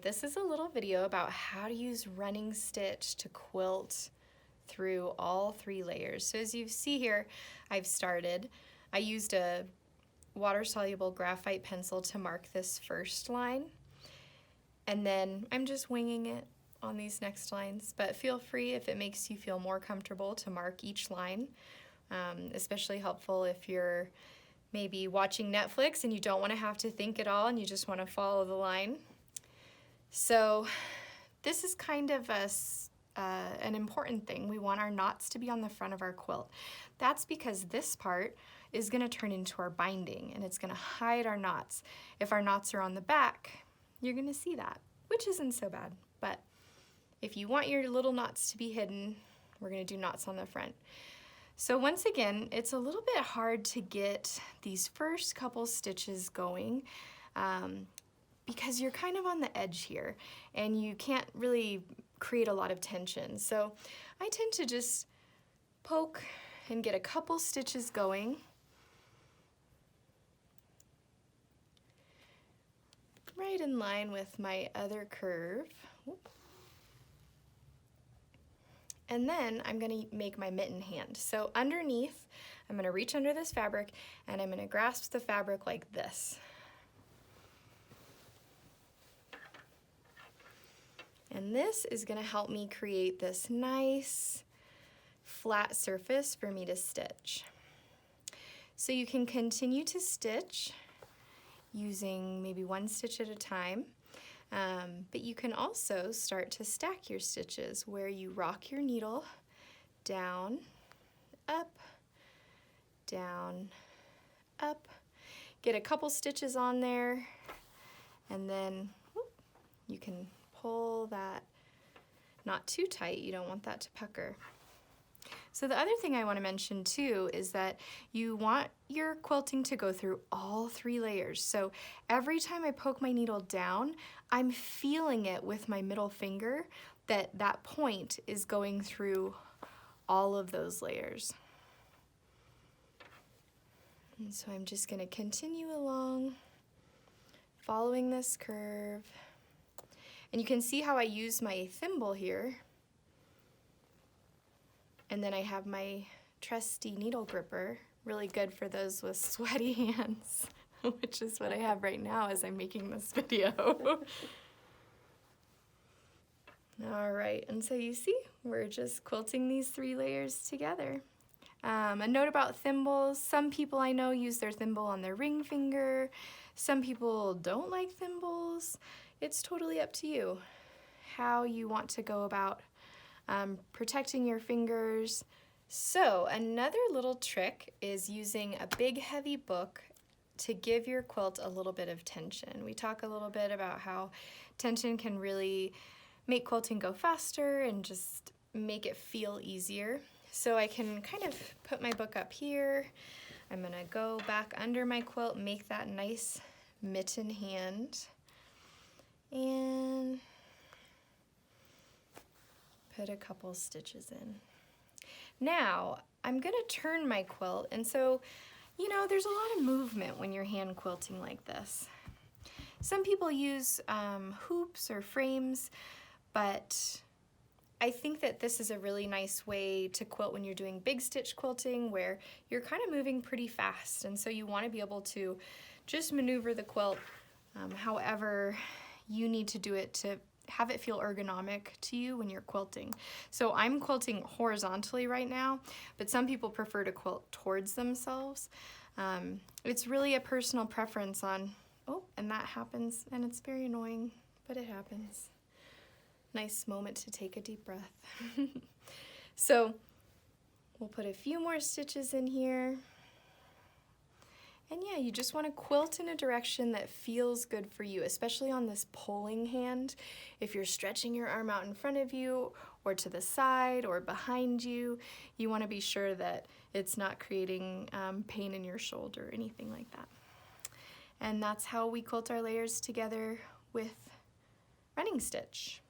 This is a little video about how to use running stitch to quilt through all 3 layers. So as you see here, I've started. I used a water-soluble graphite pencil to mark this first line, and then I'm just winging it on these next lines, but feel free if it makes you feel more comfortable to mark each line. Especially helpful if you're maybe watching Netflix and you don't want to have to think at all and you just want to follow the line. So this is kind of an important thing. We want our knots to be on the front of our quilt. That's because this part is going to turn into our binding and it's going to hide our knots. If our knots are on the back, you're going to see that, which isn't so bad. But if you want your little knots to be hidden, we're going to do knots on the front. So once again, it's a little bit hard to get these first couple stitches going because you're kind of on the edge here and you can't really create a lot of tension. So I tend to just poke and get a couple stitches going. Right in line with my other curve. And then I'm going to make my mitten hand. So underneath, I'm going to reach under this fabric and I'm going to grasp the fabric like this. And this is going to help me create this nice flat surface for me to stitch. So you can continue to stitch using maybe 1 stitch at a time. But you can also start to stack your stitches where you rock your needle down, up, get a couple stitches on there, and then you can pull that not too tight. You don't want that to pucker. So the other thing I want to mention too is that you want your quilting to go through all 3 layers. So every time I poke my needle down, I'm feeling it with my middle finger that that point is going through all of those layers. And so I'm just going to continue along, following this curve. And you can see how I use my thimble here. And then I have my trusty needle gripper, really good for those with sweaty hands, which is what I have right now as I'm making this video. All right, and so you see, we're just quilting these 3 layers together. A note about thimbles, some people I know use their thimble on their ring finger. Some people don't like thimbles. It's totally up to you how you want to go about protecting your fingers. So another little trick is using a big heavy book to give your quilt a little bit of tension. We talk a little bit about how tension can really make quilting go faster and just make it feel easier. So I can kind of put my book up here. I'm gonna go back under my quilt, make that nice mitten hand, and put a couple stitches in. Now, I'm gonna turn my quilt, and so, you know, there's a lot of movement when you're hand quilting like this. Some people use hoops or frames, but I think that this is a really nice way to quilt when you're doing big stitch quilting where you're kind of moving pretty fast, and so you want to be able to just maneuver the quilt however you need to do it to have it feel ergonomic to you when you're quilting. So I'm quilting horizontally right now, but some people prefer to quilt towards themselves. It's really a personal preference on, oh, and that happens, and it's very annoying, but it happens. Nice moment to take a deep breath. So we'll put a few more stitches in here. And yeah, you just want to quilt in a direction that feels good for you, especially on this pulling hand. If you're stretching your arm out in front of you or to the side or behind you, you want to be sure that it's not creating pain in your shoulder or anything like that. And that's how we quilt our layers together with running stitch.